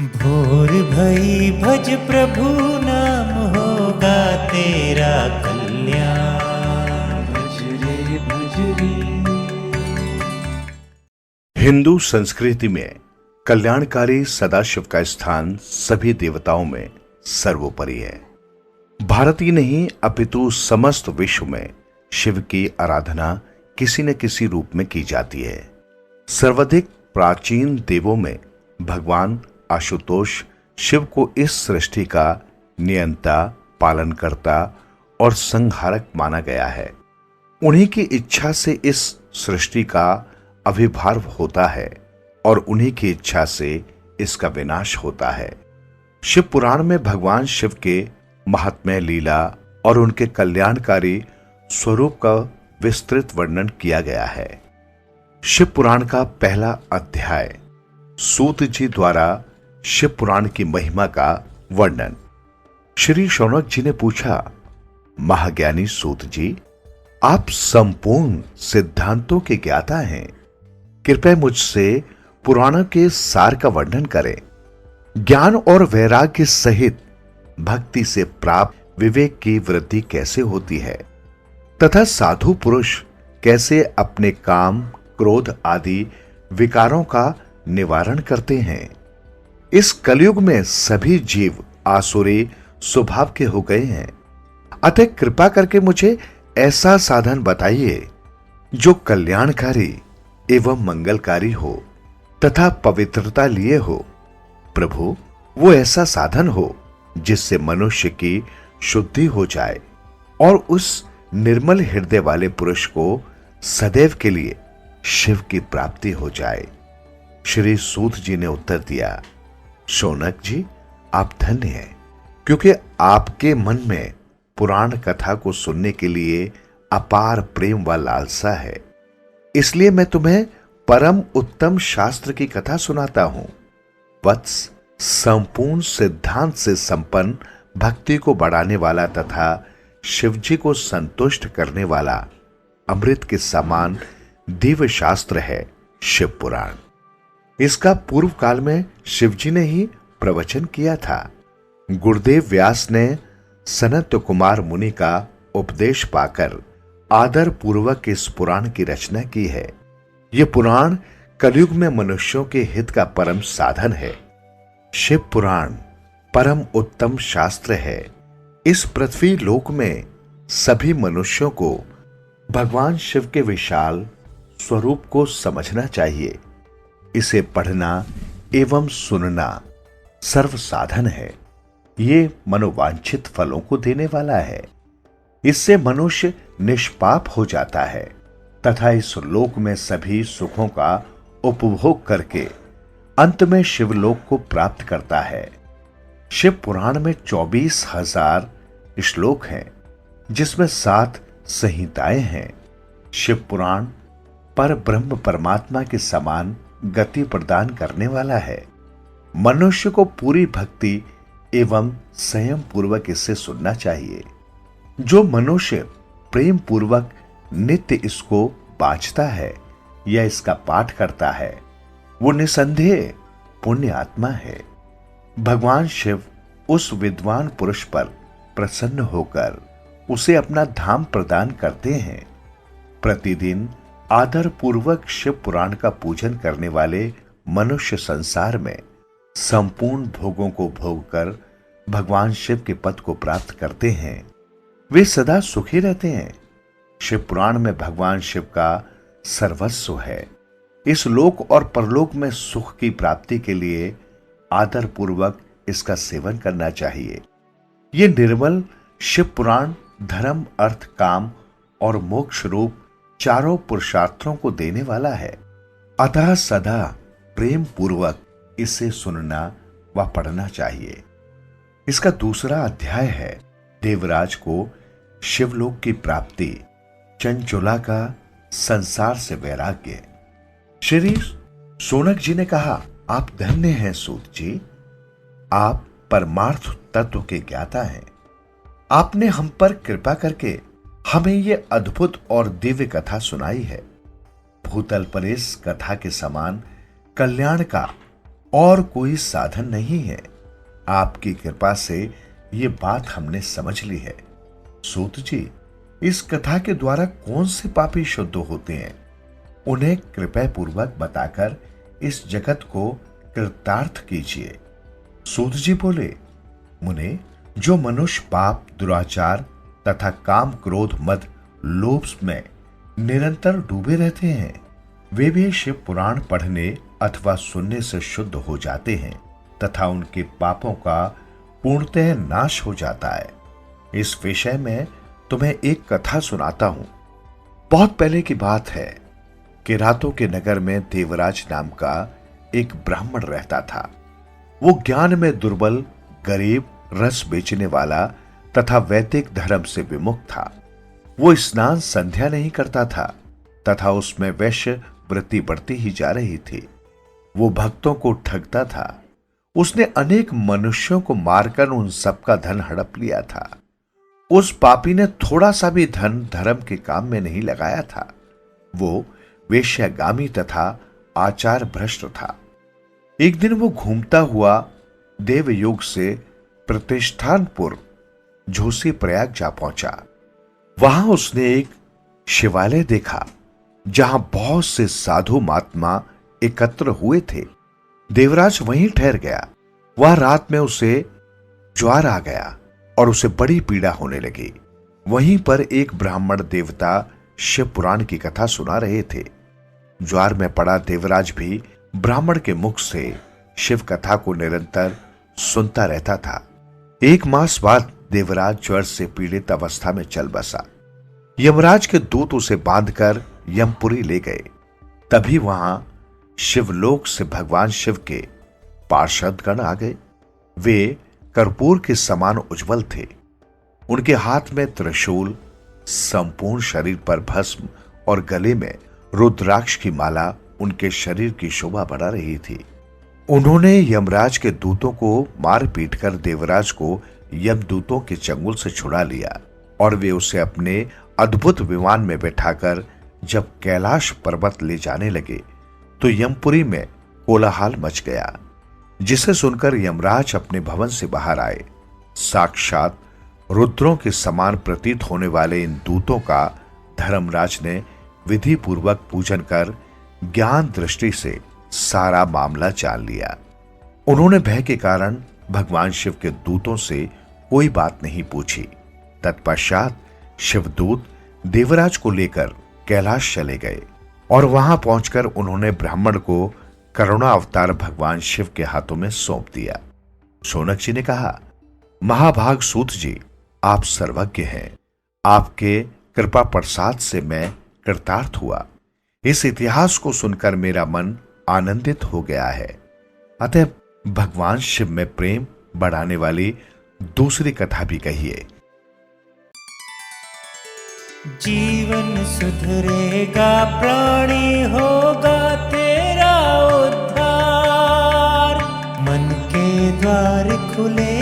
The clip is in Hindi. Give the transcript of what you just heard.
भोर भई भज प्रभु नाम होगा तेरा कल्याण। भज रे भज रे। हिंदू संस्कृति में कल्याणकारी सदाशिव का स्थान सभी देवताओं में सर्वोपरि है। भारत ही नहीं अपितु समस्त विश्व में शिव की आराधना किसी न किसी रूप में की जाती है। सर्वाधिक प्राचीन देवों में भगवान आशुतोष शिव को इस सृष्टि का नियंता, पालनकर्ता और संहारक माना गया है। उन्हीं की इच्छा से इस सृष्टि का आविर्भाव होता है और उन्हीं की इच्छा से इसका विनाश होता है। शिव पुराण में भगवान शिव के महात्म्य, लीला और उनके कल्याणकारी स्वरूप का विस्तृत वर्णन किया गया है। शिव पुराण का पहला अध्याय सूत जी द्वारा शिव पुराण की महिमा का वर्णन। श्री शौनक जी ने पूछा, महाज्ञानी सूत जी, आप संपूर्ण सिद्धांतों के ज्ञाता हैं, कृपया मुझसे पुराणों के सार का वर्णन करें। ज्ञान और वैराग्य सहित भक्ति से प्राप्त विवेक की वृद्धि कैसे होती है तथा साधु पुरुष कैसे अपने काम, क्रोध आदि विकारों का निवारण करते हैं। इस कलयुग में सभी जीव आसुरी स्वभाव के हो गए हैं, अतः कृपा करके मुझे ऐसा साधन बताइए जो कल्याणकारी एवं मंगलकारी हो तथा पवित्रता लिए हो। प्रभु, वो ऐसा साधन हो जिससे मनुष्य की शुद्धि हो जाए और उस निर्मल हृदय वाले पुरुष को सदैव के लिए शिव की प्राप्ति हो जाए। श्री सूत जी ने उत्तर दिया, शौनक जी, आप धन्य हैं, क्योंकि आपके मन में पुराण कथा को सुनने के लिए अपार प्रेम व लालसा है। इसलिए मैं तुम्हें परम उत्तम शास्त्र की कथा सुनाता हूं। वत्स, संपूर्ण सिद्धांत से संपन्न, भक्ति को बढ़ाने वाला तथा शिवजी को संतुष्ट करने वाला अमृत के समान दिव्य शास्त्र है शिव पुराण। इसका पूर्व काल में शिवजी ने ही प्रवचन किया था। गुरुदेव व्यास ने सनत कुमार मुनि का उपदेश पाकर आदर पूर्वक इस पुराण की रचना की है। यह पुराण कलयुग में मनुष्यों के हित का परम साधन है। शिव पुराण परम उत्तम शास्त्र है। इस पृथ्वी लोक में सभी मनुष्यों को भगवान शिव के विशाल स्वरूप को समझना चाहिए। इसे पढ़ना एवं सुनना सर्व साधन है। ये मनोवांछित फलों को देने वाला है। इससे मनुष्य निष्पाप हो जाता है तथा इस लोक में सभी सुखों का उपभोग करके अंत में शिवलोक को प्राप्त करता है। शिव पुराण में 24,000 श्लोक हैं, जिसमें 7 संहिताएं हैं। शिव पुराण पर ब्रह्म परमात्मा के समान गति प्रदान करने वाला है। मनुष्य को पूरी भक्ति एवं संयम पूर्वक इसे सुनना चाहिए। जो मनुष्य प्रेम पूर्वक नित्य इसको बाँचता है या इसका पाठ करता है, वो निसंदेह पुण्य आत्मा है। भगवान शिव उस विद्वान पुरुष पर प्रसन्न होकर उसे अपना धाम प्रदान करते हैं। प्रतिदिन आदर पूर्वक शिव पुराण का पूजन करने वाले मनुष्य संसार में संपूर्ण भोगों को भोग कर भगवान शिव के पद को प्राप्त करते हैं। वे सदा सुखी रहते हैं। शिव पुराण में भगवान शिव का सर्वस्व है। इस लोक और परलोक में सुख की प्राप्ति के लिए आदर पूर्वक इसका सेवन करना चाहिए। ये निर्मल शिव पुराण धर्म, अर्थ, काम और मोक्ष रूप चारों पुरुषार्थों को देने वाला है। अतः सदा प्रेम पूर्वक इसे सुनना व पढ़ना चाहिए। इसका दूसरा अध्याय है देवराज को शिवलोक की प्राप्ति, चंचुला का संसार से वैराग्य। श्री शौनक जी ने कहा, आप धन्य हैं सूत जी, आप परमार्थ तत्व के ज्ञाता हैं। आपने हम पर कृपा करके हमें ये अद्भुत और दिव्य कथा सुनाई है। भूतल पर इस कथा के समान कल्याण का और कोई साधन नहीं है। आपकी कृपा से ये बात हमने समझ ली है। सूत जी, इस कथा के द्वारा कौन से पापी शुद्ध होते हैं, उन्हें कृपया पूर्वक बताकर इस जगत को कृतार्थ कीजिए। सूत जी बोले, मुने, जो मनुष्य पाप, दुराचार तथा काम, क्रोध, मद, लोभ में निरंतर डूबे रहते हैं, वे भी शिव पुराण पढ़ने अथवा सुनने से शुद्ध हो जाते हैं तथा उनके पापों का पूर्णतः नाश हो जाता है। इस विषय में तुम्हें एक कथा सुनाता हूं। बहुत पहले की बात है कि रातों के नगर में देवराज नाम का एक ब्राह्मण रहता था। वो ज्ञान में दुर्बल, गरीब, रस बेचने वाला तथा वैदिक धर्म से विमुख था। वो स्नान संध्या नहीं करता था तथा उसमें वैश्य वृत्ति बढ़ती ही जा रही थी। वो भक्तों को ठगता था। उसने अनेक मनुष्यों को मारकर उन सबका धन हड़प लिया था। उस पापी ने थोड़ा सा भी धन धर्म के काम में नहीं लगाया था। वो वेश्यागामी तथा आचार भ्रष्ट था। एक दिन वो घूमता हुआ देवयोग से प्रतिष्ठानपुर झोसी प्रयाग जा पहुंचा। वहां उसने एक शिवालय देखा जहां बहुत से साधु महात्मा एकत्र हुए थे। देवराज वहीं ठहर गया। वह रात में उसे ज्वार आ गया और उसे बड़ी पीड़ा होने लगी। वहीं पर एक ब्राह्मण देवता शिव पुराण की कथा सुना रहे थे। ज्वार में पड़ा देवराज भी ब्राह्मण के मुख से शिव कथा को निरंतर सुनता रहता था। एक मास बाद देवराज ज्वर से पीड़ित अवस्था में चल बसा। यमराज के दूत उसे बांधकर यमपुरी ले गए। तभी वहां शिवलोक से भगवान शिव के पार्षद गण आ गए। वे कर्पूर के समान उज्जवल थे। उनके हाथ में त्रिशूल, संपूर्ण शरीर पर भस्म और गले में रुद्राक्ष की माला उनके शरीर की शोभा बढ़ा रही थी। उन्होंने यमराज के दूतों को मार पीट कर देवराज को यमदूतों के चंगुल से छुड़ा लिया और वे उसे अपने अद्भुत विमान में बैठाकर जब कैलाश पर्वत ले जाने लगे तो यमपुरी में कोलाहल मच गया, जिसे सुनकर यमराज अपने भवन से बाहर आए। साक्षात रुद्रों के समान प्रतीत होने वाले इन दूतों का धर्मराज ने विधि पूर्वक पूजन कर ज्ञान दृष्टि से सारा मामला जान लिया। उन्होंने भय के कारण भगवान शिव के दूतों से कोई बात नहीं पूछी। तत्पश्चात शिवदूत देवराज को लेकर कैलाश चले गए और वहां पहुंचकर उन्होंने ब्राह्मण को करुणा अवतार भगवान शिव के हाथों में सौंप दिया। शौनक जी ने कहा, महाभाग सूत जी, आप सर्वज्ञ हैं। आपके कृपा प्रसाद से मैं कृतार्थ हुआ। इस इतिहास को सुनकर मेरा मन आनंदित हो गया है। अतः भगवान शिव में प्रेम बढ़ाने वाली दूसरी कथा भी कहिए। जीवन सुधरेगा, प्राणी होगा तेरा उद्धार। मन के द्वार खुले